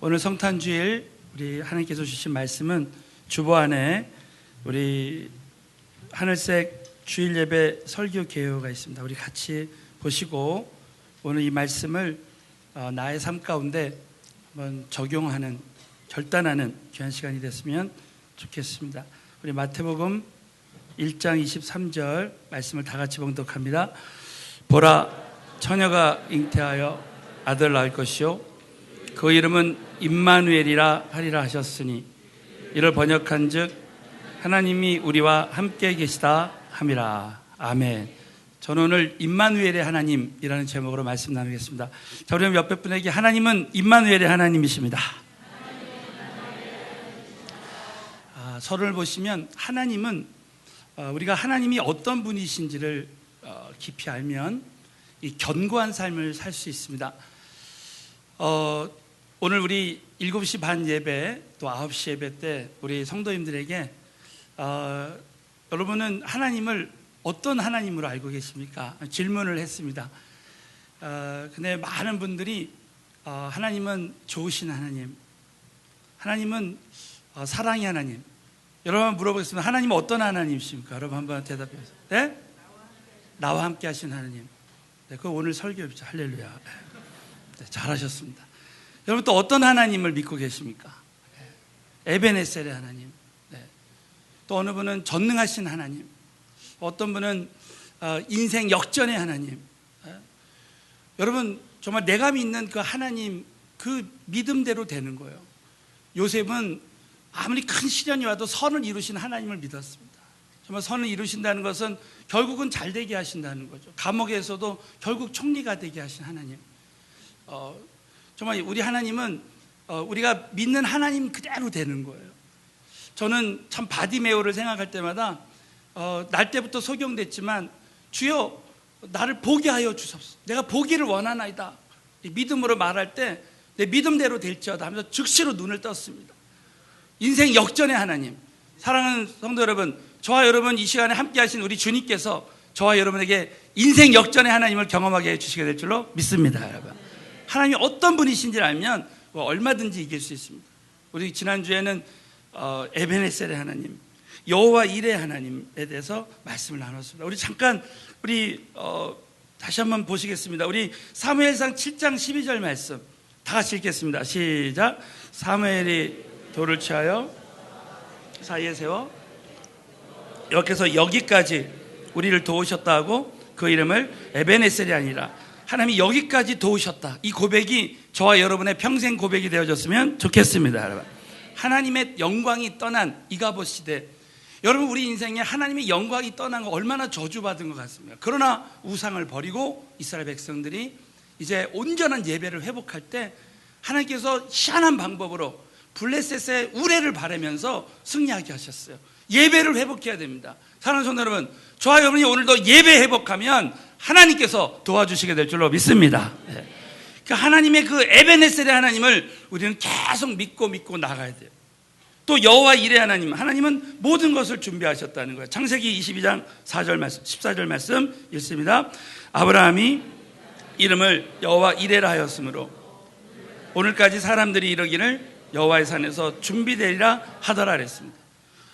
오늘 성탄주일 우리 하나님께서 주신 말씀은 주보 안에 우리 하늘색 주일 예배 설교 개요가 있습니다. 우리 같이 보시고 오늘 이 말씀을 나의 삶 가운데 한번 적용하는, 결단하는 귀한 시간이 됐으면 좋겠습니다. 우리 마태복음 1장 23절 말씀을 다 같이 봉독합니다. 보라, 처녀가 잉태하여 아들 낳을 것이요 그 이름은 임마누엘이라 하리라 하셨으니 이를 번역한즉 하나님이 우리와 함께 계시다 함이라. 아멘. 저는 오늘 임마누엘의 하나님이라는 제목으로 말씀 나누겠습니다. 자, 우리 옆에 분에게 하나님은 임마누엘의 하나님이십니다. 서론을 보시면 하나님은 우리가 하나님이 어떤 분이신지를 깊이 알면 이 견고한 삶을 살 수 있습니다. 오늘 우리 7시 반 예배 또 9시 예배 때 우리 성도님들에게 여러분은 하나님을 어떤 하나님으로 알고 계십니까? 질문을 했습니다. 근데 많은 분들이 하나님은 좋으신 하나님, 하나님은 사랑의 하나님. 여러분 한번 물어보겠습니다. 하나님은 어떤 하나님이십니까? 여러분 한번 대답해 주세요. 네? 나와 함께 하신 하나님. 네, 그거 오늘 설교입니다. 할렐루야. 네, 잘하셨습니다. 여러분 또 어떤 하나님을 믿고 계십니까? 에베네셀의 하나님. 네. 또 어느 분은 전능하신 하나님. 어떤 분은 인생 역전의 하나님. 네. 여러분 정말 내가 믿는 그 하나님 그 믿음대로 되는 거예요. 요셉은 아무리 큰 시련이 와도 선을 이루신 하나님을 믿었습니다. 정말 선을 이루신다는 것은 결국은 잘 되게 하신다는 거죠. 감옥에서도 결국 총리가 되게 하신 하나님. 정말 우리 하나님은 우리가 믿는 하나님 그대로 되는 거예요. 저는 참 바디메오를 생각할 때마다 날 때부터 소경됐지만 주여 나를 보게 하여 주옵소서. 내가 보기를 원하나이다. 믿음으로 말할 때 내 믿음대로 될지어다 하면서 즉시로 눈을 떴습니다. 인생 역전의 하나님. 사랑하는 성도 여러분, 저와 여러분 이 시간에 함께 하신 우리 주님께서 저와 여러분에게 인생 역전의 하나님을 경험하게 해주시게 될 줄로 믿습니다. 여러분, 하나님이 어떤 분이신지를 알면 얼마든지 이길 수 있습니다. 우리 지난주에는 에베네셀의 하나님, 여호와 일의 하나님에 대해서 말씀을 나눴습니다. 우리 잠깐 다시 한번 보시겠습니다. 우리 사무엘상 7장 12절 말씀 다 같이 읽겠습니다. 시작. 사무엘이 돌을 취하여 사이에 세워 여기서 여기까지 우리를 도우셨다 하고 그 이름을 에베네셀이 아니라 하나님이 여기까지 도우셨다. 이 고백이 저와 여러분의 평생 고백이 되어졌으면 좋겠습니다. 여러분, 하나님의 영광이 떠난 이가봇 시대, 여러분 우리 인생에 하나님의 영광이 떠난 거 얼마나 저주받은 것 같습니까? 그러나 우상을 버리고 이스라엘 백성들이 이제 온전한 예배를 회복할 때 하나님께서 희한한 방법으로 블레셋의 우레를 바라면서 승리하게 하셨어요. 예배를 회복해야 됩니다. 사랑하는 성도 여러분, 저와 여러분이 오늘도 예배 회복하면 하나님께서 도와주시게 될 줄로 믿습니다. 그 하나님의 그 에베네셀의 하나님을 우리는 계속 믿고 나가야 돼요. 또 여호와 일의 하나님, 하나님은 모든 것을 준비하셨다는 거예요. 창세기 22장 4절 말씀, 14절 말씀 읽습니다. 아브라함이 이름을 여호와 일에라 하였으므로 오늘까지 사람들이 이르기를 여호와의 산에서 준비되리라 하더라 그랬습니다.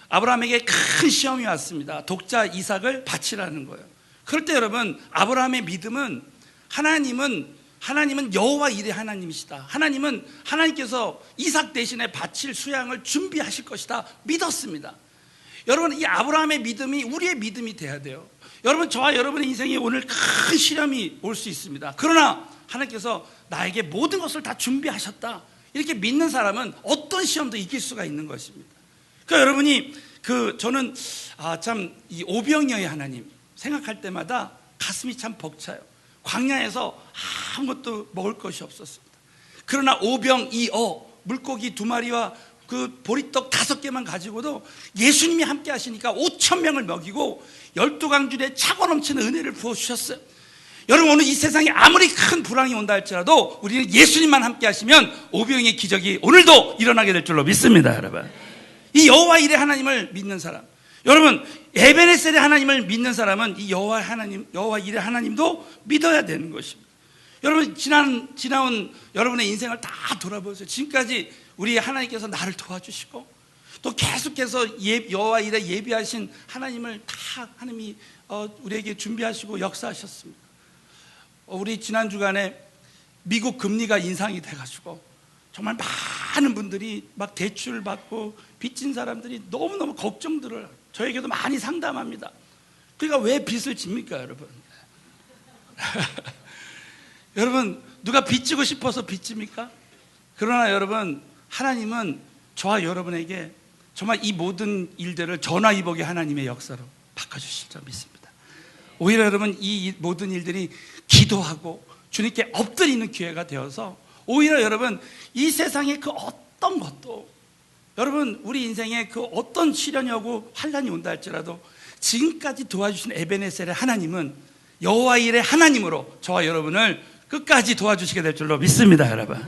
아브라함에게 큰 시험이 왔습니다. 독자 이삭을 바치라는 거예요. 그럴 때 여러분, 아브라함의 믿음은 하나님은 여호와 일의 하나님이시다. 하나님께서 이삭 대신에 바칠 수양을 준비하실 것이다 믿었습니다. 여러분, 이 아브라함의 믿음이 우리의 믿음이 돼야 돼요. 여러분, 저와 여러분의 인생에 오늘 큰 시련이 올 수 있습니다. 그러나 하나님께서 나에게 모든 것을 다 준비하셨다. 이렇게 믿는 사람은 어떤 시험도 이길 수가 있는 것입니다. 그러니까 여러분이 저는 참 이 오병이어의 하나님 생각할 때마다 가슴이 참 벅차요. 광야에서 아무것도 먹을 것이 없었습니다. 그러나 오병이어 물고기 2마리와 그 보리떡 5개만 가지고도 예수님이 함께 하시니까 5,000명을 먹이고 12강줄에 차고 넘치는 은혜를 부어주셨어요. 여러분, 오늘 이 세상에 아무리 큰 불황이 온다 할지라도 우리는 예수님만 함께 하시면 오병이의 기적이 오늘도 일어나게 될 줄로 믿습니다. 여러분, 이 여호와 일의 하나님을 믿는 사람, 여러분 에베네셀의 하나님을 믿는 사람은 이 여호와 일의 하나님도 믿어야 되는 것입니다. 여러분 지나온 여러분의 인생을 다 돌아보세요. 지금까지 우리 하나님께서 나를 도와주시고 또 계속해서 여호와 일에 예비하신 하나님을 다 하나님이 우리에게 준비하시고 역사하셨습니다. 우리 지난 주간에 미국 금리가 인상이 돼가지고 정말 많은 분들이 막 대출 받고 빚진 사람들이 너무너무 걱정들을 저에게도 많이 상담합니다. 그러니까 왜 빚을 집니까, 여러분? 여러분, 누가 빚지고 싶어서 빚집니까? 그러나 여러분, 하나님은 저와 여러분에게 정말 이 모든 일들을 전화위복의 하나님의 역사로 바꿔주실 줄 믿습니다. 오히려 여러분, 이 모든 일들이 기도하고 주님께 엎드리는 기회가 되어서 오히려 여러분, 이 세상의 그 어떤 것도 여러분, 우리 인생에 그 어떤 시련이 오고 환난이 온다 할지라도 지금까지 도와주신 에베네셀의 하나님은 여호와 일의 하나님으로 저와 여러분을 끝까지 도와주시게 될 줄로 믿습니다. 여러분,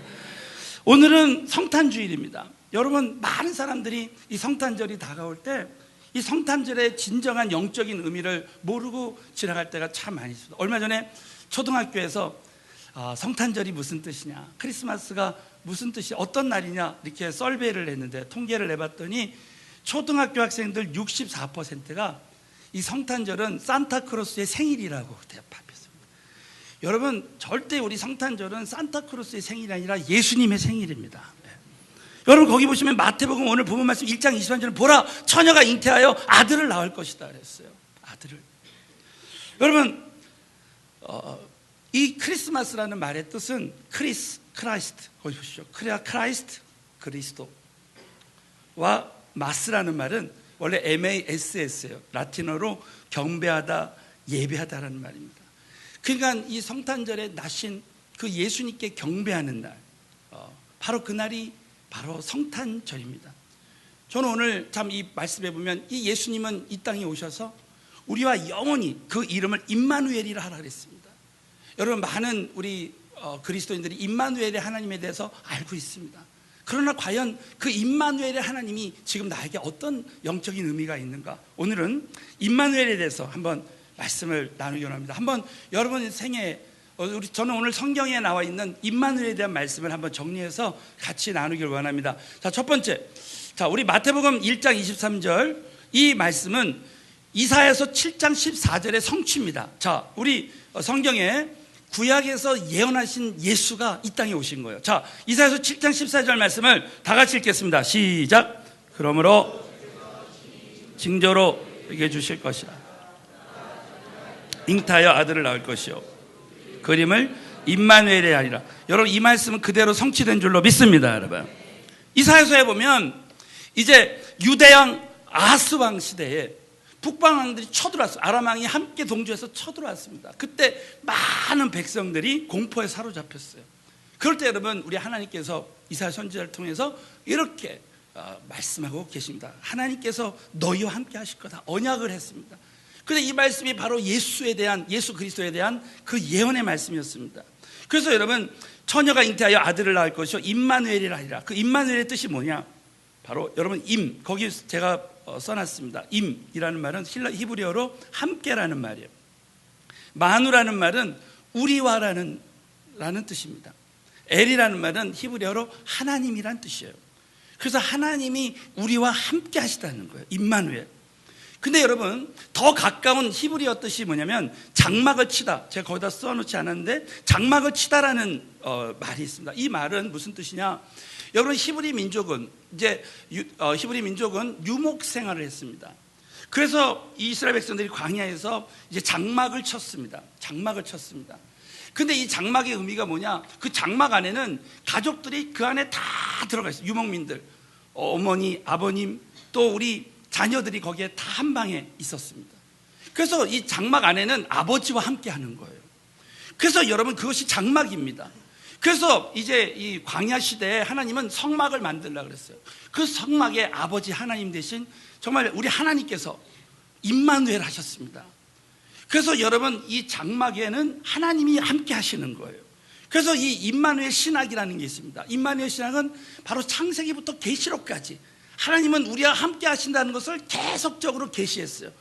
오늘은 성탄주일입니다. 여러분, 많은 사람들이 이 성탄절이 다가올 때 이 성탄절의 진정한 영적인 의미를 모르고 지나갈 때가 참 많이 있습니다. 얼마 전에 초등학교에서 성탄절이 무슨 뜻이냐, 크리스마스가 무슨 뜻이 어떤 날이냐 이렇게 설베이를 했는데 통계를 내봤더니 초등학교 학생들 64%가 이 성탄절은 산타크로스의 생일이라고 대답했습니다. 여러분, 절대 우리 성탄절은 산타크로스의 생일이 아니라 예수님의 생일입니다. 여러분, 거기 보시면 마태복음 오늘 본문 말씀 1장 23절에 보라, 처녀가 잉태하여 아들을 낳을 것이다 그랬어요. 아들을. 여러분, 이 크리스마스라는 말의 뜻은 크라이스트, 거기 보시죠. 크라이스트, 그리스도와 마스라는 말은 원래 MASS예요. 라틴어로 경배하다, 예배하다라는 말입니다. 그러니까 이 성탄절에 나신 그 예수님께 경배하는 날, 바로 그날이 바로 성탄절입니다. 저는 오늘 참 이 말씀에 보면 이 예수님은 이 땅에 오셔서 우리와 영원히 그 이름을 임마누엘이라 하라 그랬습니다. 여러분, 많은 우리 그리스도인들이 임마누엘의 하나님에 대해서 알고 있습니다. 그러나 과연 그 임마누엘의 하나님이 지금 나에게 어떤 영적인 의미가 있는가? 오늘은 임마누엘에 대해서 한번 말씀을 나누기 원합니다. 한번 여러분 생애 저는 오늘 성경에 나와 있는 임마누엘에 대한 말씀을 한번 정리해서 같이 나누기를 원합니다. 자, 첫 번째, 우리 마태복음 1장 23절 이 말씀은 이사야서 7장 14절의 성취입니다. 자, 우리 성경에 구약에서 예언하신 예수가 이 땅에 오신 거예요. 자, 이사야서 7장 14절 말씀을 다 같이 읽겠습니다. 시작. 그러므로 징조로 이게 주실 것이라. 잉타하여 아들을 낳을 것이요 그림을 임마누엘의 아니라. 여러분, 이 말씀은 그대로 성취된 줄로 믿습니다. 여러분, 이사야서에 보면 이제 유대왕 아하스 왕 시대에 북방왕들이 쳐들어왔어요. 아람 왕이 함께 동조해서 쳐들어왔습니다. 그때 많은 백성들이 공포에 사로잡혔어요. 그럴 때 여러분, 우리 하나님께서 이사야 선지자를 통해서 이렇게 말씀하고 계십니다. 하나님께서 너희와 함께 하실 거다 언약을 했습니다. 그런데 이 말씀이 바로 예수 그리스도에 대한 그 예언의 말씀이었습니다. 그래서 여러분, 처녀가 잉태하여 아들을 낳을 것이요 임마누엘이라 하리라. 그 임마누엘의 뜻이 뭐냐? 바로 여러분, 거기 제가 써놨습니다. 임이라는 말은 히브리어로 함께라는 말이에요. 마누라는 말은 우리와라는 뜻입니다. 엘이라는 말은 히브리어로 하나님이란 뜻이에요. 그래서 하나님이 우리와 함께 하시다는 거예요. 임마누엘. 근데 여러분, 더 가까운 히브리어 뜻이 뭐냐면 장막을 치다. 제가 거기다 써놓지 않았는데 장막을 치다라는 말이 있습니다. 이 말은 무슨 뜻이냐? 여러분, 히브리 민족은 유목 생활을 했습니다. 그래서 이스라엘 백성들이 광야에서 이제 장막을 쳤습니다. 근데 이 장막의 의미가 뭐냐? 그 장막 안에는 가족들이 그 안에 다 들어가 있어요. 유목민들, 어머니, 아버님, 또 우리 자녀들이 거기에 다 한 방에 있었습니다. 그래서 이 장막 안에는 아버지와 함께 하는 거예요. 그래서 여러분, 그것이 장막입니다. 그래서 이제 이 광야 시대에 하나님은 성막을 만들려고 그랬어요. 그 성막에 아버지 하나님 대신 정말 우리 하나님께서 임마누엘 하셨습니다. 그래서 여러분, 이 장막에는 하나님이 함께 하시는 거예요. 그래서 이 임마누엘 신학이라는 게 있습니다. 임마누엘 신학은 바로 창세기부터 계시록까지 하나님은 우리와 함께 하신다는 것을 계속적으로 계시했어요.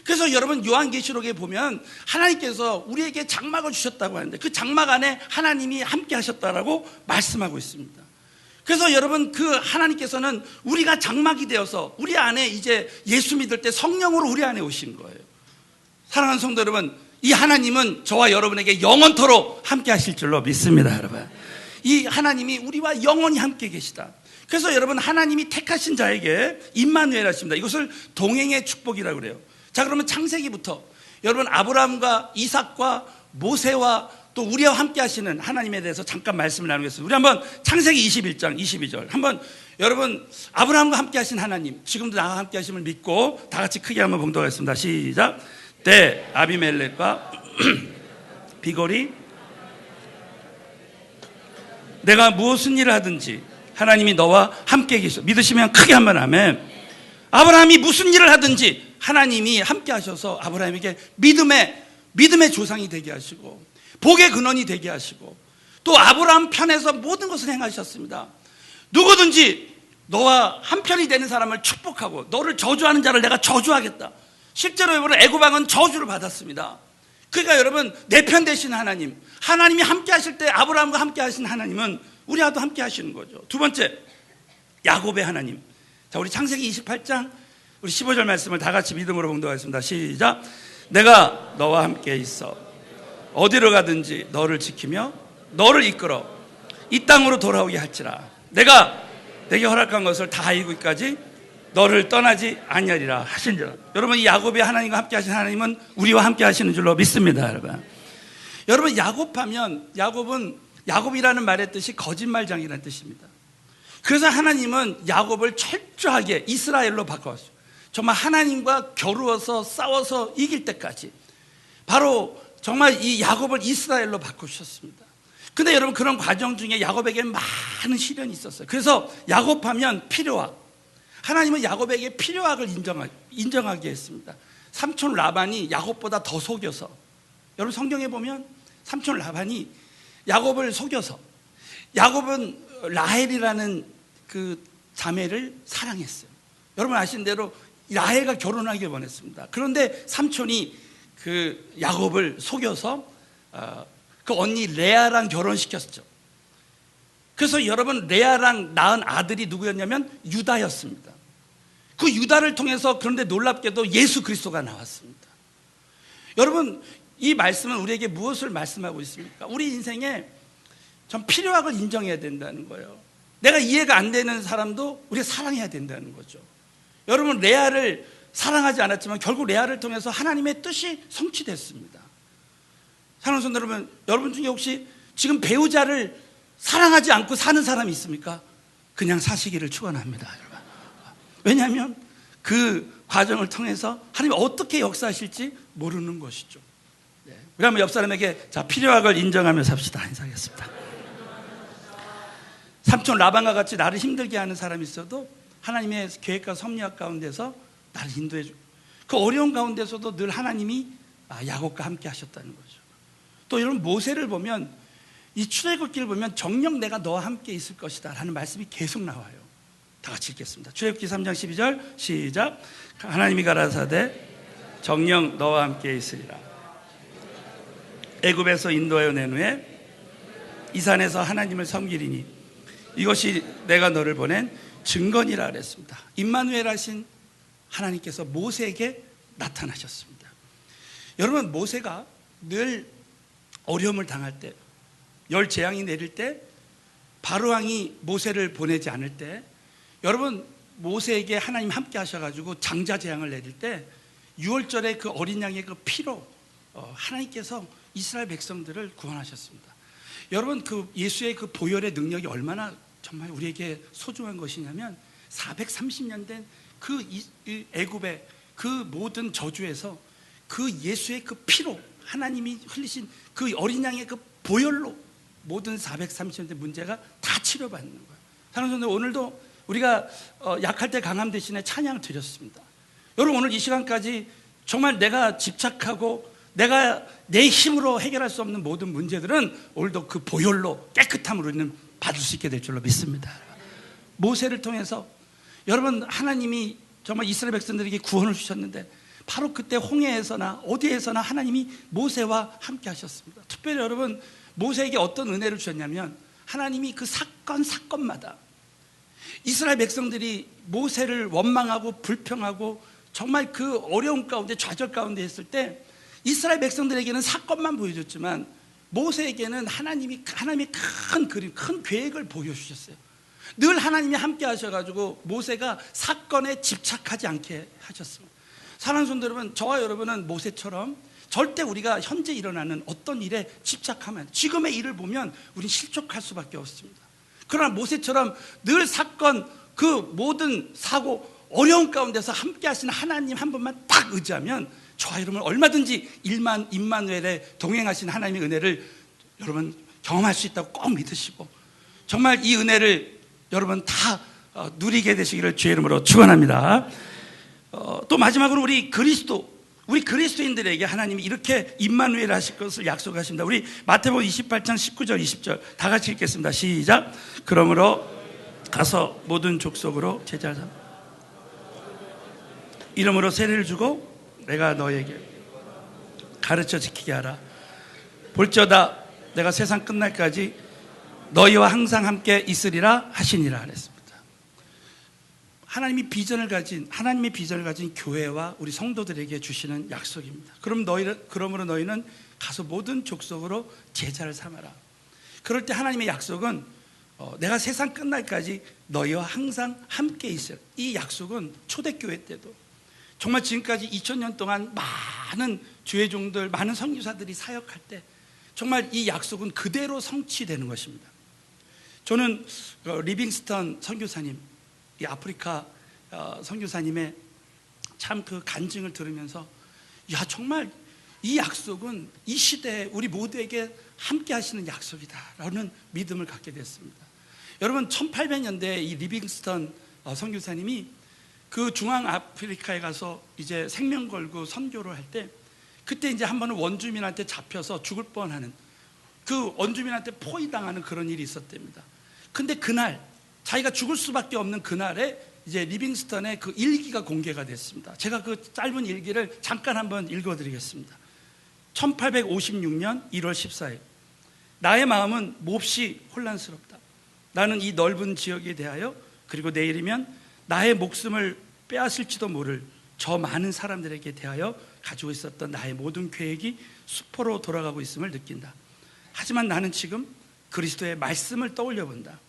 그래서 여러분 요한계시록에 보면 하나님께서 우리에게 장막을 주셨다고 하는데 그 장막 안에 하나님이 함께 하셨다라고 말씀하고 있습니다. 그래서 여러분 그 하나님께서는 우리가 장막이 되어서 우리 안에 이제 예수 믿을 때 성령으로 우리 안에 오신 거예요. 사랑하는 성도 여러분, 이 하나님은 저와 여러분에게 영원토록 함께 하실 줄로 믿습니다. 여러분, 이 하나님이 우리와 영원히 함께 계시다. 그래서 여러분 하나님이 택하신 자에게 임마누엘 하십니다. 이것을 동행의 축복이라고 그래요. 자, 그러면 창세기부터 여러분 아브라함과 이삭과 모세와 또 우리와 함께 하시는 하나님에 대해서 잠깐 말씀을 나누겠습니다. 우리 한번 창세기 21장 22절 한번 여러분 아브라함과 함께 하신 하나님, 지금도 나와 함께 하심을 믿고 다 같이 크게 한번 봉독하겠습니다. 시작. 때 아비멜렉과 비걸이 내가 무슨 일을 하든지 하나님이 너와 함께 계셔. 믿으시면 크게 한번 아멘. 아브라함이 무슨 일을 하든지 하나님이 함께 하셔서 아브라함에게 믿음의 조상이 되게 하시고 복의 근원이 되게 하시고 또 아브라함 편에서 모든 것을 행하셨습니다. 누구든지 너와 한편이 되는 사람을 축복하고 너를 저주하는 자를 내가 저주하겠다. 실제로 여러분 애굽 왕은 저주를 받았습니다. 그러니까 여러분 내 편 되신 하나님, 하나님이 함께 하실 때 아브라함과 함께 하신 하나님은 우리와도 함께 하시는 거죠. 두 번째, 야곱의 하나님. 자, 우리 창세기 28장 우리 15절 말씀을 다 같이 믿음으로 봉독하겠습니다. 시작. 내가 너와 함께 있어 어디로 가든지 너를 지키며 너를 이끌어 이 땅으로 돌아오게 할지라. 내가 내게 허락한 것을 다 이루기까지 너를 떠나지 아니하리라 하신지라. 여러분 이 야곱의 하나님과 함께 하신 하나님은 우리와 함께 하시는 줄로 믿습니다. 여러분 야곱하면 야곱이라는 말의 뜻이 거짓말장이라는 뜻입니다. 그래서 하나님은 야곱을 철저하게 이스라엘로 바꿔왔어요. 정말 하나님과 겨루어서 싸워서 이길 때까지 바로 정말 이 야곱을 이스라엘로 바꾸셨습니다. 근데 여러분 그런 과정 중에 야곱에게 많은 시련이 있었어요. 그래서 야곱하면 필요악, 하나님은 야곱에게 필요악을 인정하게 했습니다. 삼촌 라반이 야곱보다 더 속여서, 여러분 성경에 보면 삼촌 라반이 야곱을 속여서, 야곱은 라헬이라는 그 자매를 사랑했어요. 여러분 아시는 대로 라헬과 결혼하길 원했습니다. 그런데 삼촌이 그 야곱을 속여서 그 언니 레아랑 결혼시켰죠. 그래서 여러분 레아랑 낳은 아들이 누구였냐면 유다였습니다. 그 유다를 통해서 그런데 놀랍게도 예수 그리스도가 나왔습니다. 여러분 이 말씀은 우리에게 무엇을 말씀하고 있습니까? 우리 인생에 전 필요악을 인정해야 된다는 거예요. 내가 이해가 안 되는 사람도 우리가 사랑해야 된다는 거죠. 여러분 레아를 사랑하지 않았지만 결국 레아를 통해서 하나님의 뜻이 성취됐습니다. 사랑하는 성도 여러분 중에 혹시 지금 배우자를 사랑하지 않고 사는 사람이 있습니까? 그냥 사시기를 축원합니다. 여러분. 왜냐하면 그 과정을 통해서 하나님이 어떻게 역사하실지 모르는 것이죠. 네. 우리 한번 옆 사람에게 자 필요악을 인정하며 삽시다 인사하겠습니다. 삼촌 라반과 같이 나를 힘들게 하는 사람이 있어도 하나님의 계획과 섭리학 가운데서 나를 인도해 주고 그 어려운 가운데서도 늘 하나님이 야곱과 함께 하셨다는 거죠. 또 여러분 모세를 보면 이 출애굽기를 보면 정녕 내가 너와 함께 있을 것이다 라는 말씀이 계속 나와요. 다 같이 읽겠습니다. 출애굽기 3장 12절 시작. 하나님이 가라사대 정녕 너와 함께 있으리라. 애굽에서 인도하여 낸 후에 이 산에서 하나님을 섬기리니 이것이 내가 너를 보낸 증거니라 그랬습니다. 임마누엘 하신 하나님께서 모세에게 나타나셨습니다. 여러분 모세가 늘 어려움을 당할 때, 열 재앙이 내릴 때, 바로왕이 모세를 보내지 않을 때, 여러분 모세에게 하나님 함께 하셔가지고 장자 재앙을 내릴 때 6월절에 그 어린 양의 그 피로 하나님께서 이스라엘 백성들을 구원하셨습니다. 여러분 그 예수의 그 보혈의 능력이 얼마나 정말 우리에게 소중한 것이냐면 430년 된 그 애굽의 그 모든 저주에서 그 예수의 그 피로 하나님이 흘리신 그 어린 양의 그 보혈로 모든 430년 된 문제가 다 치료받는 거예요. 사랑하는 성도 오늘도 우리가 약할 때 강함 대신에 찬양을 드렸습니다. 여러분 오늘 이 시간까지 정말 내가 집착하고 내가 내 힘으로 해결할 수 없는 모든 문제들은 오늘도 그 보혈로 깨끗함으로 우리는 받을 수 있게 될 줄로 믿습니다. 모세를 통해서 여러분 하나님이 정말 이스라엘 백성들에게 구원을 주셨는데 바로 그때 홍해에서나 어디에서나 하나님이 모세와 함께 하셨습니다. 특별히 여러분, 모세에게 어떤 은혜를 주셨냐면 하나님이 그 사건마다 이스라엘 백성들이 모세를 원망하고 불평하고 정말 그 어려움 가운데 좌절 가운데 있을 때 이스라엘 백성들에게는 사건만 보여줬지만 모세에게는 하나님이 큰 그림, 큰 계획을 보여주셨어요. 늘 하나님이 함께 하셔가지고 모세가 사건에 집착하지 않게 하셨습니다. 사랑하는 성도 여러분, 저와 여러분은 모세처럼 절대 우리가 현재 일어나는 어떤 일에 집착하면 지금의 일을 보면 우린 실족할 수밖에 없습니다. 그러나 모세처럼 늘 사건, 그 모든 사고, 어려운 가운데서 함께 하시는 하나님 한 분만 딱 의지하면 저와 여러분 얼마든지 임마누엘에 동행하신 하나님의 은혜를 여러분 경험할 수 있다고 꼭 믿으시고 정말 이 은혜를 여러분 다 누리게 되시기를 주의 이름으로 축원합니다. 또 마지막으로 우리 그리스도인들에게 하나님이 이렇게 임마누엘 하실 것을 약속하십니다. 우리 마태복음 28장 19절 20절 다 같이 읽겠습니다. 시작. 그러므로 가서 모든 족속으로 제자를 삼아 이름으로 세례를 주고 내가 너에게 가르쳐 지키게 하라. 볼지어다 내가 세상 끝날까지 너희와 항상 함께 있으리라 하시니라 그랬습니다. 하나님의 비전을 가진 교회와 우리 성도들에게 주시는 약속입니다. 그러므로 너희는 가서 모든 족속으로 제자를 삼아라. 그럴 때 하나님의 약속은 내가 세상 끝날까지 너희와 항상 함께 있을. 이 약속은 초대교회 때도 정말 지금까지 2000년 동안 많은 주의 종들, 많은 선교사들이 사역할 때 정말 이 약속은 그대로 성취되는 것입니다. 저는 리빙스턴 선교사님, 이 아프리카 선교사님의 참 그 간증을 들으면서 정말 이 약속은 이 시대에 우리 모두에게 함께 하시는 약속이다라는 믿음을 갖게 됐습니다. 여러분 1800년대에 이 리빙스턴 선교사님이 그 중앙 아프리카에 가서 이제 생명 걸고 선교를 할 때 그때 이제 한 번은 원주민한테 잡혀서 죽을 뻔하는 그 원주민한테 포위당하는 그런 일이 있었답니다. 근데 그날 자기가 죽을 수밖에 없는 그날에 이제 리빙스턴의 그 일기가 공개가 됐습니다. 제가 그 짧은 일기를 잠깐 한번 읽어드리겠습니다. 1856년 1월 14일 나의 마음은 몹시 혼란스럽다. 나는 이 넓은 지역에 대하여 그리고 내일이면 나의 목숨을 빼앗을지도 모를 저 많은 사람들에게 대하여 가지고 있었던 나의 모든 계획이 수포로 돌아가고 있음을 느낀다. 하지만 나는 지금 그리스도의 말씀을 떠올려 본다.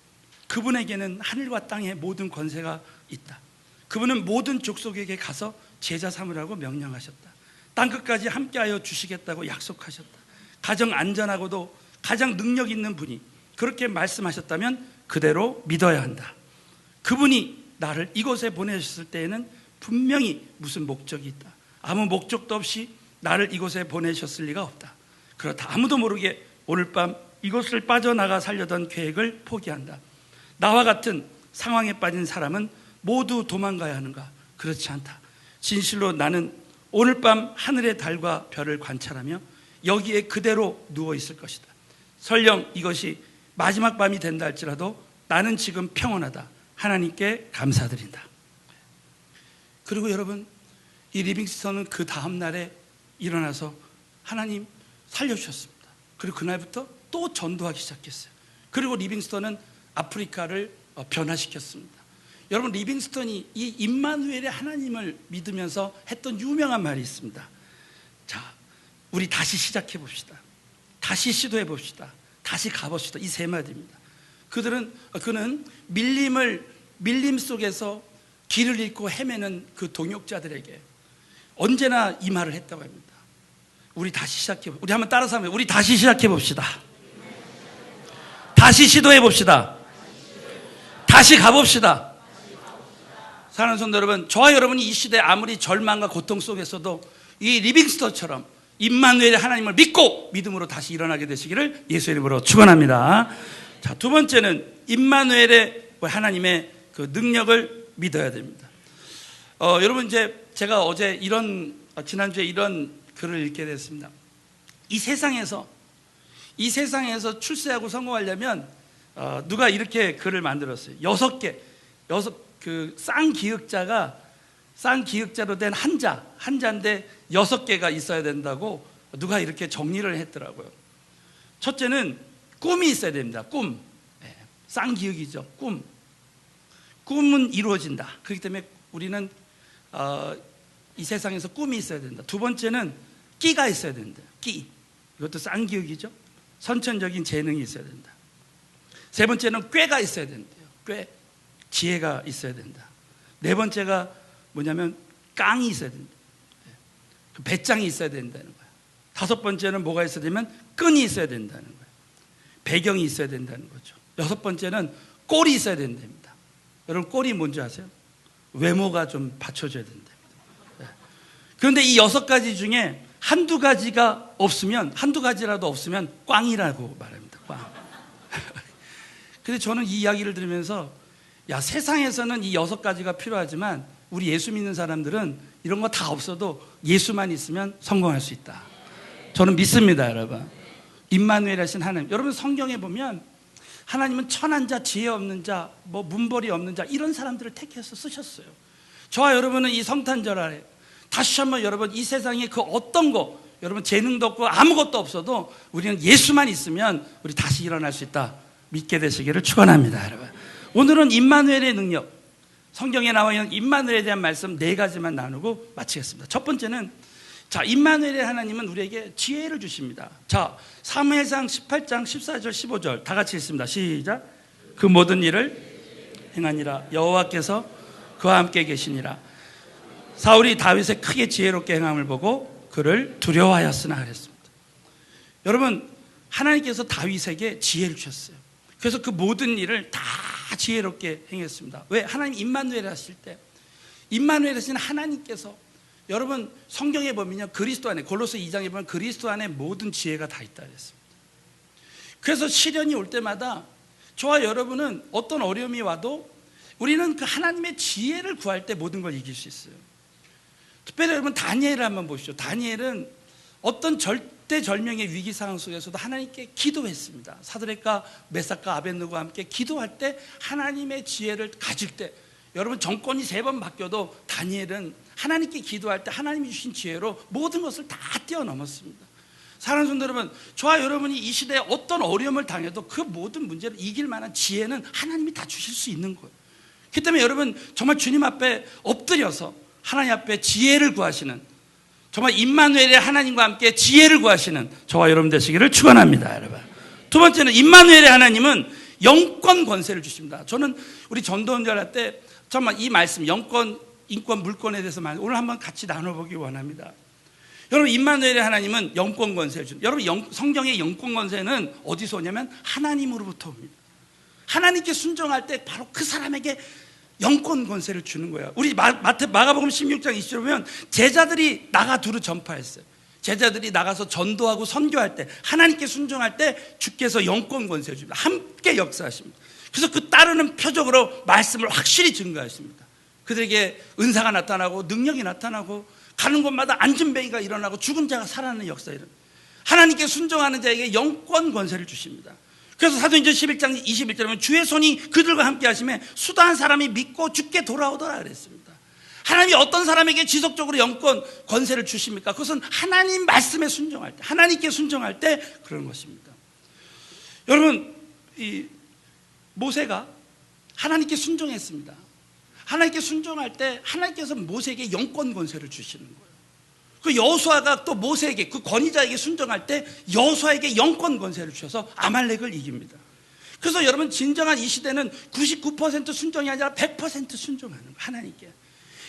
그분에게는 하늘과 땅의 모든 권세가 있다. 그분은 모든 족속에게 가서 제자 삼으라고 명령하셨다. 땅끝까지 함께하여 주시겠다고 약속하셨다. 가장 안전하고도 가장 능력 있는 분이 그렇게 말씀하셨다면 그대로 믿어야 한다. 그분이 나를 이곳에 보내셨을 때에는 분명히 무슨 목적이 있다. 아무 목적도 없이 나를 이곳에 보내셨을 리가 없다. 그렇다 아무도 모르게 오늘 밤 이곳을 빠져나가 살려던 계획을 포기한다. 나와 같은 상황에 빠진 사람은 모두 도망가야 하는가? 그렇지 않다. 진실로 나는 오늘 밤 하늘의 달과 별을 관찰하며 여기에 그대로 누워 있을 것이다. 설령 이것이 마지막 밤이 된다 할지라도 나는 지금 평온하다. 하나님께 감사드린다. 그리고 여러분, 이 리빙스턴은 그 다음 날에 일어나서 하나님 살려주셨습니다. 그리고 그날부터 또 전도하기 시작했어요. 그리고 리빙스턴은 아프리카를 변화시켰습니다. 여러분, 리빙스턴이 이 임마누엘의 하나님을 믿으면서 했던 유명한 말이 있습니다. 자, 우리 다시 시작해 봅시다. 다시 시도해 봅시다. 다시 가봅시다. 이 세 마디입니다. 그는 밀림 속에서 길을 잃고 헤매는 그 동역자들에게 언제나 이 말을 했다고 합니다. 우리 다시 시작해 봅시다. 우리 한번 따라서 하면 우리 다시 시작해 봅시다. 다시 시도해 봅시다. 다시 가봅시다. 사랑하는 성도 여러분, 저와 여러분이 이 시대에 아무리 절망과 고통 속에서도 이 리빙스턴처럼 임마누엘의 하나님을 믿고 믿음으로 다시 일어나게 되시기를 예수 이름으로 축원합니다. 자, 두 번째는 임마누엘의 하나님의 그 능력을 믿어야 됩니다. 여러분, 이제 제가 어제 지난주에 이런 글을 읽게 됐습니다. 이 세상에서 출세하고 성공하려면 누가 이렇게 글을 만들었어요. 6개 그 쌍기역자가 쌍기역자로 된 한자인데 6개가 있어야 된다고 누가 이렇게 정리를 했더라고요. 첫째는 꿈이 있어야 됩니다. 꿈. 쌍기역이죠. 꿈은 이루어진다. 그렇기 때문에 우리는 이 세상에서 꿈이 있어야 된다. 두 번째는 끼가 있어야 된다. 끼. 이것도 쌍기역이죠. 선천적인 재능이 있어야 된다. 세 번째는 꾀가 있어야 된대요. 꾀. 지혜가 있어야 된다. 네 번째가 뭐냐면 깡이 있어야 된다. 배짱이 있어야 된다는 거예요. 다섯 번째는 뭐가 있어야 되면 끈이 있어야 된다는 거예요. 배경이 있어야 된다는 거죠. 여섯 번째는 꼴이 있어야 된답니다. 여러분 꼴이 뭔지 아세요? 외모가 좀 받쳐줘야 된답니다. 그런데 이 6가지 중에 한두 가지라도 없으면 꽝이라고 말합니다. 꽝. 근데 저는 이 이야기를 들으면서 세상에서는 이 6가지가 필요하지만 우리 예수 믿는 사람들은 이런 거 다 없어도 예수만 있으면 성공할 수 있다. 저는 믿습니다, 여러분. 임마누엘 하신 하나님. 여러분 성경에 보면 하나님은 천한 자, 지혜 없는 자, 문벌이 없는 자 이런 사람들을 택해서 쓰셨어요. 저와 여러분은 이 성탄절 아래 다시 한번 여러분 이 세상에 그 어떤 거 여러분 재능도 없고 아무것도 없어도 우리는 예수만 있으면 우리 다시 일어날 수 있다. 믿게 되시기를 축원합니다, 여러분. 오늘은 임마누엘의 능력, 성경에 나와 있는 임마누엘에 대한 말씀 4가지만 나누고 마치겠습니다. 첫 번째는 임마누엘의 하나님은 우리에게 지혜를 주십니다. 사무엘상 18장 14절 15절 다 같이 읽습니다. 시작. 그 모든 일을 행하니라. 여호와께서 그와 함께 계시니라. 사울이 다윗의 크게 지혜롭게 행함을 보고 그를 두려워하였으나 그랬습니다. 여러분 하나님께서 다윗에게 지혜를 주셨어요. 그래서 그 모든 일을 다 지혜롭게 행했습니다. 왜? 하나님 임마누엘 하실 때 임마누엘 하신 하나님께서 여러분 성경에 보면요 그리스도 안에 골로새 2장에 보면 그리스도 안에 모든 지혜가 다 있다 그랬습니다. 그래서 시련이 올 때마다 저와 여러분은 어떤 어려움이 와도 우리는 그 하나님의 지혜를 구할 때 모든 걸 이길 수 있어요. 특별히 여러분 다니엘을 한번 보시죠. 다니엘은 어떤 절대절명의 위기 상황 속에서도 하나님께 기도했습니다. 사드락과 메삭과 아벳느고와 함께 기도할 때 하나님의 지혜를 가질 때 여러분 정권이 3번 바뀌어도 다니엘은 하나님께 기도할 때 하나님이 주신 지혜로 모든 것을 다 뛰어넘었습니다. 사랑하는 성도 여러분, 저와 여러분이 이 시대에 어떤 어려움을 당해도 그 모든 문제를 이길 만한 지혜는 하나님이 다 주실 수 있는 거예요. 그렇기 때문에 여러분 정말 주님 앞에 엎드려서 하나님 앞에 지혜를 구하시는, 정말 임마누엘의 하나님과 함께 지혜를 구하시는 저와 여러분 되시기를 축원합니다, 여러분. 두 번째는 임마누엘의 하나님은 영권 권세를 주십니다. 저는 우리 전도원들 할 때 정말 이 말씀 영권, 인권, 물권에 대해서 오늘 한번 같이 나눠보기 원합니다. 여러분 임마누엘의 하나님은 영권 권세를 줍니다. 여러분 성경의 영권 권세는 어디서 오냐면 하나님으로부터 옵니다. 하나님께 순종할 때 바로 그 사람에게 영권 권세를 주는 거예요. 우리 마가복음 16장 20절 보면 제자들이 나가 두루 전파했어요. 제자들이 나가서 전도하고 선교할 때 하나님께 순종할 때 주께서 영권 권세를 줍니다. 함께 역사하십니다. 그래서 그 따르는 표적으로 말씀을 확실히 증거하십니다. 그들에게 은사가 나타나고 능력이 나타나고 가는 곳마다 안진뱅이가 일어나고 죽은 자가 살아나는 역사를 하나님께 순종하는 자에게 영권 권세를 주십니다. 그래서 사도행전 11장 21절에 보면 주의 손이 그들과 함께 하심에 수다한 사람이 믿고 주께 돌아오더라 그랬습니다. 하나님이 어떤 사람에게 지속적으로 영권 권세를 주십니까? 그것은 하나님 말씀에 순종할 때, 하나님께 순종할 때 그런 것입니다. 여러분 이 모세가 하나님께 순종했습니다. 하나님께 순종할 때 하나님께서 모세에게 영권 권세를 주시는 거예요. 그 여호수아가 또 모세에게 그 권위자에게 순종할 때 여호수아에게 영권 권세를 주셔서 아말렉을 이깁니다. 그래서 여러분 진정한 이 시대는 99% 순종이 아니라 100% 순종하는 거예요, 하나님께.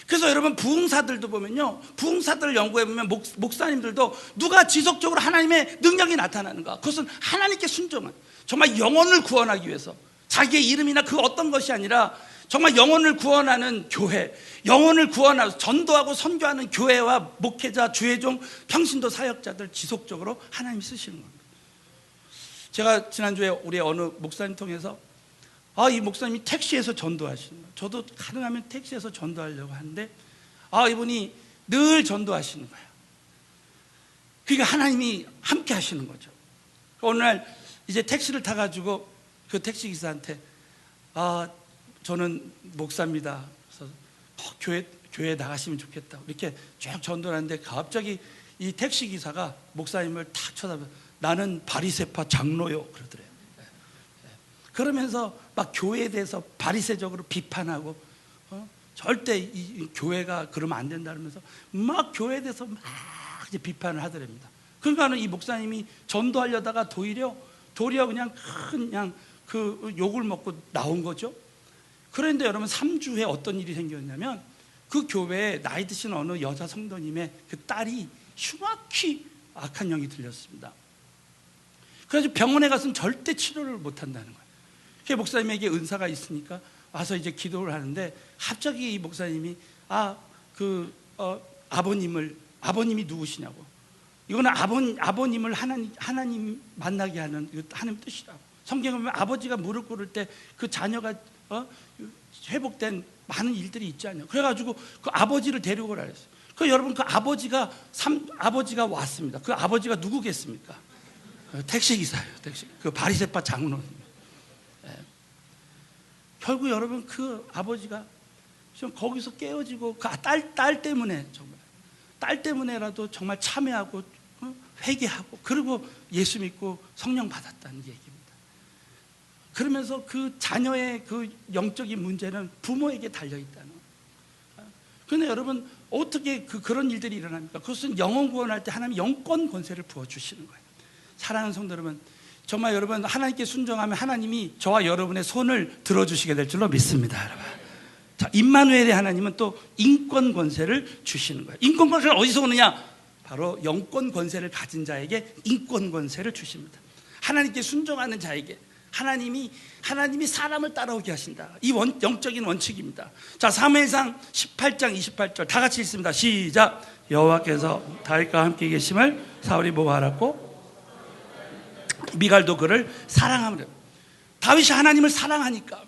그래서 여러분 부흥사들도 보면요, 부흥사들 연구해 보면 목사님들도 누가 지속적으로 하나님의 능력이 나타나는가, 그것은 하나님께 순종한, 정말 영혼을 구원하기 위해서 자기의 이름이나 그 어떤 것이 아니라 정말 영혼을 구원하는 교회, 영혼을 구원하고 전도하고 선교하는 교회와 목회자, 주의종, 평신도 사역자들 지속적으로 하나님이 쓰시는 겁니다. 제가 지난주에 우리 어느 목사님 통해서 이 목사님이 택시에서 전도하시는 거예요. 저도 가능하면 택시에서 전도하려고 하는데 이분이 늘 전도하시는 거예요. 그러니까 하나님이 함께 하시는 거죠. 어느 날 이제 택시를 타가지고 그 택시기사한테 저는 목사입니다. 그래서 교회에 나가시면 좋겠다. 이렇게 쭉 전도를 하는데 갑자기 이 택시기사가 목사님을 탁 쳐다보고 나는 바리새파 장로요 그러더래요. 그러면서 막 교회에 대해서 바리새적으로 비판하고 절대 이 교회가 그러면 안 된다 그러면서 막 교회에 대해서 막 이제 비판을 하더랍니다. 그러니까는 이 목사님이 전도하려다가 도리어 그냥 그 욕을 먹고 나온 거죠. 그런데 여러분 3주 후에 어떤 일이 생겼냐면 그 교회에 나이 드신 어느 여자 성도님의 그 딸이 흉악히 악한 영이 들렸습니다. 그래서 병원에 가서는 절대 치료를 못 한다는 거예요. 그 목사님에게 은사가 있으니까 와서 이제 기도를 하는데 갑자기 이 목사님이 아버님이 누구시냐고. 이거는 아버님을 하나님 만나게 하는 하나님 뜻이라고. 성경에 보면 아버지가 무릎 꿇을 때 그 자녀가 회복된 많은 일들이 있지 않냐. 그래가지고 그 아버지를 데리고 오라 그랬어요. 그 여러분 그 아버지가 왔습니다. 그 아버지가 누구겠습니까? 택시기사예요. 그 바리새파 장로님. 결국 여러분 그 아버지가 거기서 깨어지고 그 딸 때문에 정말 딸 때문에라도 정말 참회하고 회개하고 그리고 예수 믿고 성령 받았다는 얘기입니다. 그러면서 그 자녀의 그 영적인 문제는 부모에게 달려있다는 거예요. 그런데 여러분 어떻게 그런 일들이 일어납니까? 그것은 영혼 구원할 때 하나님 영권 권세를 부어주시는 거예요. 사랑하는 성도 여러분, 정말 여러분 하나님께 순종하면 하나님이 저와 여러분의 손을 들어주시게 될 줄로 믿습니다. 여러분. 자, 임마누엘의 하나님은 또 인권 권세를 주시는 거예요. 인권 권세를 어디서 오느냐? 바로 영권 권세를 가진 자에게 인권 권세를 주십니다. 하나님께 순종하는 자에게 하나님이 사람을 따라오게 하신다. 이 영적인 원칙입니다. 자, 사무엘상 18장 28절 다 같이 읽습니다. 시작. 여호와께서 다윗과 함께 계심을 사울이 보고 알았고 미갈도 그를 사랑하므로. 다윗이 하나님을 사랑하니까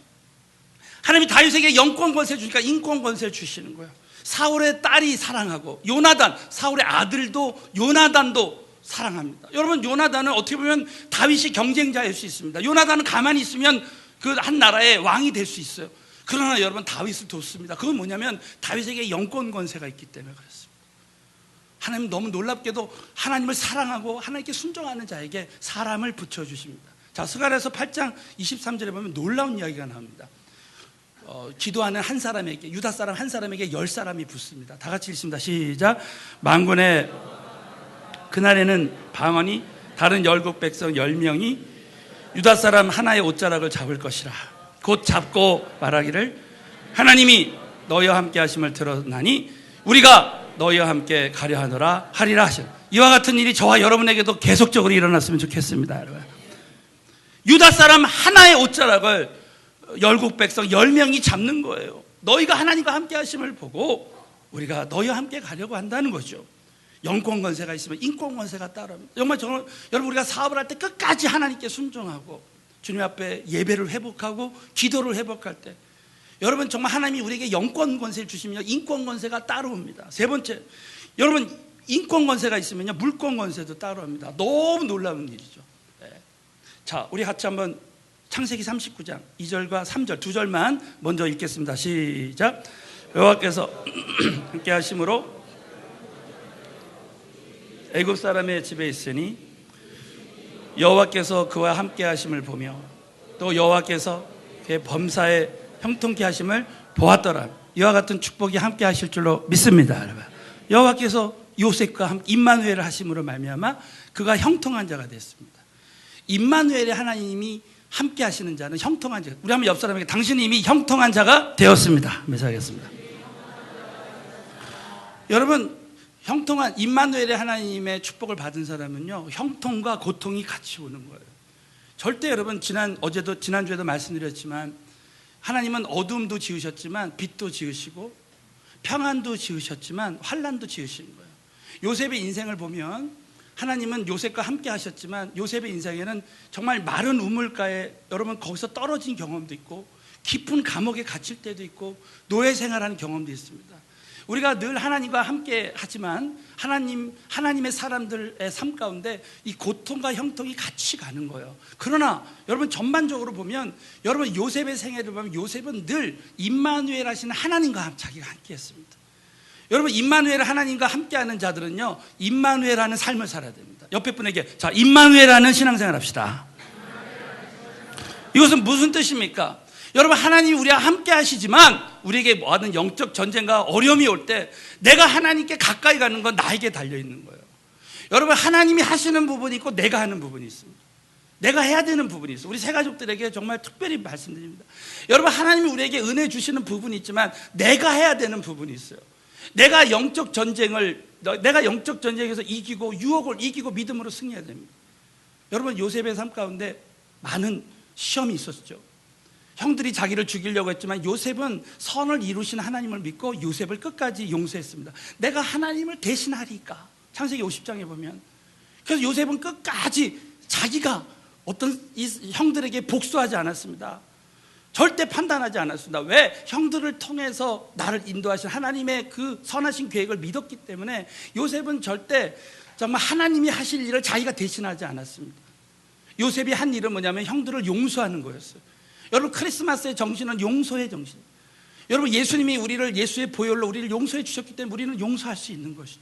하나님이 다윗에게 영권 권세 주니까 인권 권세를 주시는 거예요. 사울의 딸이 사랑하고 사울의 아들도 요나단도 사랑합니다. 여러분 요나단은 어떻게 보면 다윗이 경쟁자일 수 있습니다. 요나단은 가만히 있으면 그 한 나라의 왕이 될 수 있어요. 그러나 여러분 다윗을 돕습니다. 그건 뭐냐면 다윗에게 영권 권세가 있기 때문에 그렇습니다. 하나님 너무 놀랍게도 하나님을 사랑하고 하나님께 순종하는 자에게 사람을 붙여주십니다. 자, 스가랴서 8장 23절에 보면 놀라운 이야기가 나옵니다. 기도하는 한 사람에게, 유다 사람 한 사람에게 10사람이 붙습니다. 다 같이 읽습니다. 시작. 만군의 그날에는 방언이 다른 열국 백성 10명이 유다 사람 하나의 옷자락을 잡을 것이라. 곧 잡고 말하기를 하나님이 너희와 함께 하심을 들었나니 우리가 너희와 함께 가려 하노라 하리라 하시라. 이와 같은 일이 저와 여러분에게도 계속적으로 일어났으면 좋겠습니다. 여러분. 유다 사람 하나의 옷자락을 열국 백성 10명이 잡는 거예요. 너희가 하나님과 함께 하심을 보고 우리가 너희와 함께 가려고 한다는 거죠. 영권 권세가 있으면 인권 권세가 따릅니다. 정말 여러분 우리가 사업을 할 때 끝까지 하나님께 순종하고 주님 앞에 예배를 회복하고 기도를 회복할 때 여러분 정말 하나님이 우리에게 영권 권세를 주시면 인권 권세가 따라옵니다. 세 번째, 여러분 인권 권세가 있으면요 물권 권세도 따라옵니다. 너무 놀라운 일이죠. 자, 우리 같이 한번 창세기 39장 2절과 3절 두 절만 먼저 읽겠습니다. 시작. 여호와께서 함께 하심으로 애굽 사람의 집에 있으니 여호와께서 그와 함께 하심을 보며 또 여호와께서 그의 범사에 형통케 하심을 보았더라. 이와 같은 축복이 함께 하실 줄로 믿습니다. 여러분. 여호와께서 요셉과 함께 임마누엘을 하심으로 말미암아 그가 형통한 자가 됐습니다. 임마누엘의 하나님이 함께 하시는 자는 형통한 자. 우리 한번 옆 사람에게 당신이 이미 형통한 자가 되었습니다. 매사하겠습니다. 여러분 형통한 임마누엘의 하나님의 축복을 받은 사람은요 형통과 고통이 같이 오는 거예요. 절대 여러분 지난주에도 말씀드렸지만 하나님은 어둠도 지으셨지만 빛도 지으시고 평안도 지으셨지만 환난도 지으신 거예요. 요셉의 인생을 보면 하나님은 요셉과 함께 하셨지만 요셉의 인생에는 정말 마른 우물가에 여러분 거기서 떨어진 경험도 있고 깊은 감옥에 갇힐 때도 있고 노예 생활하는 경험도 있습니다. 우리가 늘 하나님과 함께 하지만 하나님의 사람들의 삶 가운데 이 고통과 형통이 같이 가는 거예요. 그러나 여러분 전반적으로 보면 여러분 요셉의 생애를 보면 요셉은 늘 임마누엘 하시는 하나님과 자기가 함께 했습니다. 여러분, 임마누엘 하나님과 함께하는 자들은요, 임마누엘하는 삶을 살아야 됩니다. 옆에 분에게, 자, 임마누엘하는 신앙생활 합시다. 이것은 무슨 뜻입니까? 여러분, 하나님이 우리와 함께 하시지만 우리에게 뭐하든 영적 전쟁과 어려움이 올 때 내가 하나님께 가까이 가는 건 나에게 달려있는 거예요. 여러분, 하나님이 하시는 부분이 있고 내가 하는 부분이 있습니다. 내가 해야 되는 부분이 있어요. 우리 새 가족들에게 정말 특별히 말씀드립니다. 여러분, 하나님이 우리에게 은혜 주시는 부분이 있지만 내가 해야 되는 부분이 있어요. 내가 영적 전쟁에서 이기고 유혹을 이기고 믿음으로 승리해야 됩니다. 여러분, 요셉의 삶 가운데 많은 시험이 있었죠. 형들이 자기를 죽이려고 했지만 요셉은 선을 이루신 하나님을 믿고 요셉을 끝까지 용서했습니다. 내가 하나님을 대신하리까. 창세기 50장에 보면. 그래서 요셉은 끝까지 자기가 어떤 이 형들에게 복수하지 않았습니다. 절대 판단하지 않았습니다. 왜? 형들을 통해서 나를 인도하신 하나님의 그 선하신 계획을 믿었기 때문에 요셉은 절대 정말 하나님이 하실 일을 자기가 대신하지 않았습니다. 요셉이 한 일은 뭐냐면 형들을 용서하는 거였어요. 여러분, 크리스마스의 정신은 용서의 정신. 여러분, 예수님이 우리를 예수의 보혈로 우리를 용서해 주셨기 때문에 우리는 용서할 수 있는 것이죠.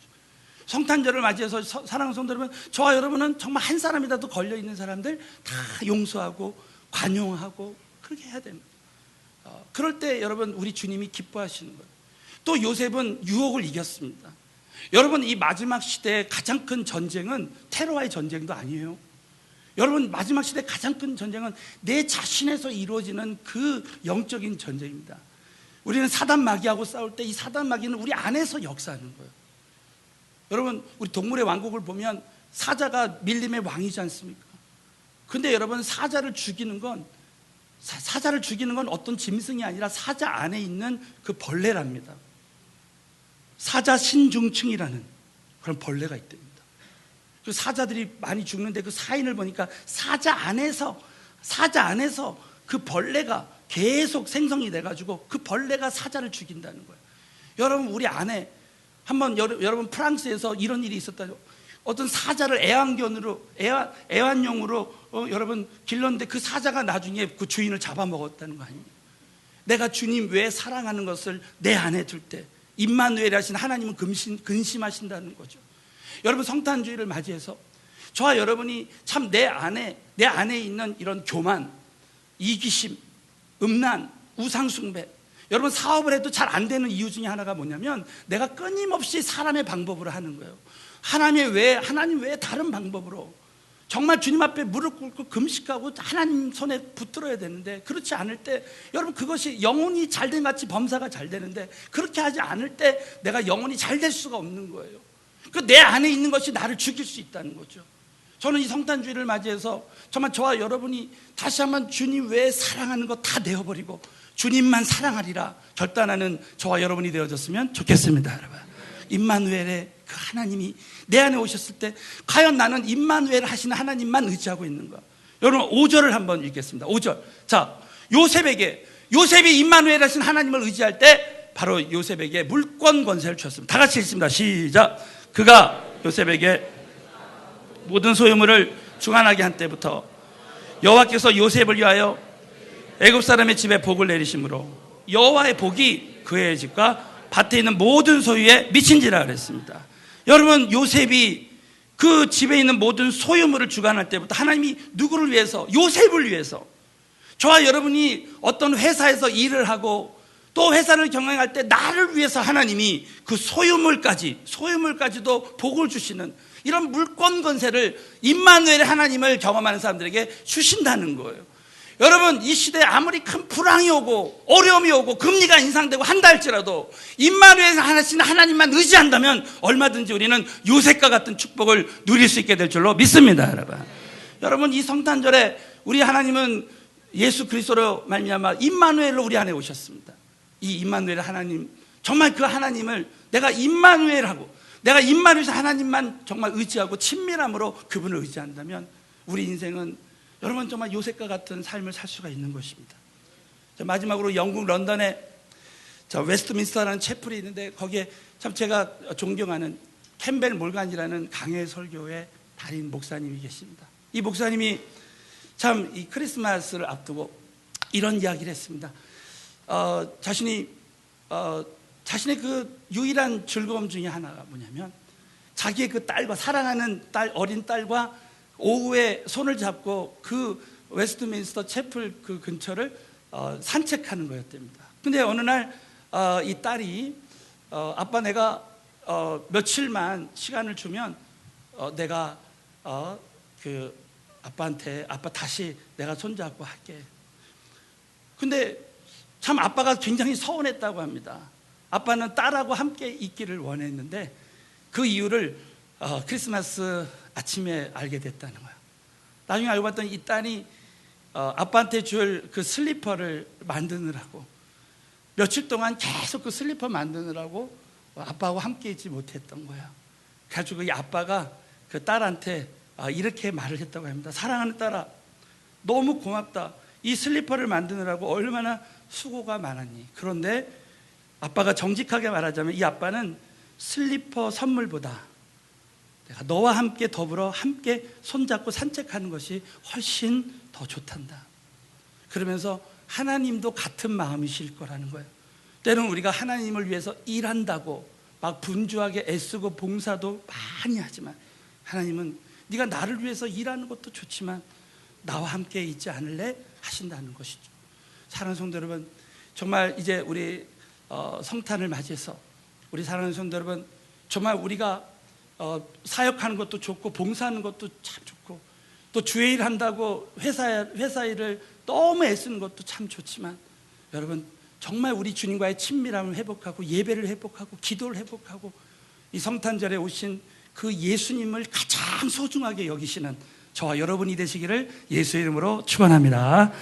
성탄절을 맞이해서 사랑하는 성도 여러분, 저와 여러분은 정말 한 사람이라도 걸려있는 사람들 다 용서하고 관용하고 그렇게 해야 됩니다. 그럴 때 여러분, 우리 주님이 기뻐하시는 거예요. 또 요셉은 유혹을 이겼습니다. 여러분, 이 마지막 시대의 가장 큰 전쟁은 테러와의 전쟁도 아니에요. 여러분, 마지막 시대의 가장 큰 전쟁은 내 자신에서 이루어지는 그 영적인 전쟁입니다. 우리는 사단 마귀하고 싸울 때 이 사단 마귀는 우리 안에서 역사하는 거예요. 여러분, 우리 동물의 왕국을 보면 사자가 밀림의 왕이지 않습니까? 근데 여러분, 사자를 죽이는 건 어떤 짐승이 아니라 사자 안에 있는 그 벌레랍니다. 사자 신중층이라는 그런 벌레가 있답니다. 그 사자들이 많이 죽는데 그 사인을 보니까 사자 안에서 그 벌레가 계속 생성이 돼가지고 그 벌레가 사자를 죽인다는 거예요. 여러분, 우리 안에 한번 여러분 프랑스에서 이런 일이 있었다죠. 어떤 사자를 애완용으로 여러분 길렀는데 그 사자가 나중에 그 주인을 잡아먹었다는 거 아닙니까? 내가 주님 외에 사랑하는 것을 내 안에 둘 때 임마누엘 하신 하나님은 근심하신다는 거죠. 여러분, 성탄주의를 맞이해서 저와 여러분이 참 내 안에 있는 이런 교만, 이기심, 음란, 우상숭배, 여러분 사업을 해도 잘 안 되는 이유 중에 하나가 뭐냐면 내가 끊임없이 사람의 방법으로 하는 거예요. 하나님 외에 다른 방법으로 정말 주님 앞에 무릎 꿇고 금식하고 하나님 손에 붙들어야 되는데 그렇지 않을 때 여러분 그것이 영혼이 잘된 같이 범사가 잘 되는데 그렇게 하지 않을 때 내가 영혼이 잘 될 수가 없는 거예요. 그 내 안에 있는 것이 나를 죽일 수 있다는 거죠. 저는 이 성탄주의를 맞이해서 정말 저와 여러분이 다시 한번 주님 외에 사랑하는 거 다 내어버리고 주님만 사랑하리라 결단하는 저와 여러분이 되어졌으면 좋겠습니다. 여러분, 임마누엘의 그 하나님이 내 안에 오셨을 때 과연 나는 임마누엘 하시는 하나님만 의지하고 있는가? 여러분, 5절을 한번 읽겠습니다. 5절. 자, 요셉이 임마누엘 하시는 하나님을 의지할 때 바로 요셉에게 물권 권세를 주셨습니다. 다 같이 읽습니다. 시작. 그가 요셉에게 모든 소유물을 주관하게 한 때부터 여호와께서 요셉을 위하여 애굽 사람의 집에 복을 내리심으로 여호와의 복이 그의 집과 밭에 있는 모든 소유에 미친지라 그랬습니다. 여러분, 요셉이 그 집에 있는 모든 소유물을 주관할 때부터 하나님이 누구를 위해서? 요셉을 위해서. 저와 여러분이 어떤 회사에서 일을 하고 또 회사를 경영할 때 나를 위해서 하나님이 그 소유물까지도 복을 주시는 이런 물권 권세를 임마누엘의 하나님을 경험하는 사람들에게 주신다는 거예요. 여러분, 이 시대에 아무리 큰 불황이 오고 어려움이 오고 금리가 인상되고 한다 할지라도 임마누엘 하나님만 의지한다면 얼마든지 우리는 요셉과 같은 축복을 누릴 수 있게 될 줄로 믿습니다. 여러분, 이 성탄절에 우리 하나님은 예수 그리스도로 말미암아 임마누엘로 우리 안에 오셨습니다. 이 임마누엘 하나님, 정말 그 하나님을 내가 임마누엘하고 내가 임마누엘 하나님만 정말 의지하고 친밀함으로 그분을 의지한다면 우리 인생은 여러분 정말 요셉과 같은 삶을 살 수가 있는 것입니다. 마지막으로 영국 런던에 웨스트민스터라는 채플이 있는데 거기에 참 제가 존경하는 캠벨 몰간이라는 강해 설교의 달인 목사님이 계십니다. 이 목사님이 참 이 크리스마스를 자신이 자신의 그 유일한 즐거움 중에 하나가 뭐냐면 자기의 그 딸과 사랑하는 딸, 어린 딸과 오후에 손을 잡고 그 웨스트민스터 채플 그 근처를 산책하는 거였답니다. 근데 어느 날 이 딸이 아빠 내가 며칠만 시간을 주면 내가 그 아빠한테 아빠 다시 내가 손잡고 할게. 근데 참 아빠가 굉장히 서운했다고 합니다. 아빠는 딸하고 함께 있기를 원했는데 그 이유를 크리스마스 아침에 알게 됐다는 거예요. 나중에 알고 봤더니 이 딸이 아빠한테 줄 그 슬리퍼를 만드느라고 며칠 동안 계속 그 슬리퍼 만드느라고 아빠하고 함께 있지 못했던 거예요. 그래가지고 이 아빠가 그 딸한테 이렇게 말을 했다고 합니다. 사랑하는 딸아, 너무 고맙다. 이 슬리퍼를 만드느라고 얼마나 수고가 많았니. 그런데 아빠가 정직하게 말하자면 이 아빠는 슬리퍼 선물보다 내가 너와 함께 더불어 함께 손잡고 산책하는 것이 훨씬 더 좋단다. 그러면서 하나님도 같은 마음이실 거라는 거예요. 때로는 우리가 하나님을 위해서 일한다고 막 분주하게 애쓰고 봉사도 많이 하지만 하나님은 네가 나를 위해서 일하는 것도 좋지만 나와 함께 있지 않을래? 하신다는 것이죠. 사랑하는 성도 여러분, 정말 이제 우리 성탄을 맞이해서 우리 사랑하는 성도 여러분, 정말 우리가 사역하는 것도 좋고 봉사하는 것도 참 좋고 또 주의 일 한다고 회사 일을 너무 애쓰는 것도 참 좋지만 여러분 정말 우리 주님과의 친밀함을 회복하고 예배를 회복하고 기도를 회복하고 이 성탄절에 오신 그 예수님을 가장 소중하게 여기시는 저와 여러분이 되시기를 예수의 이름으로 축원합니다.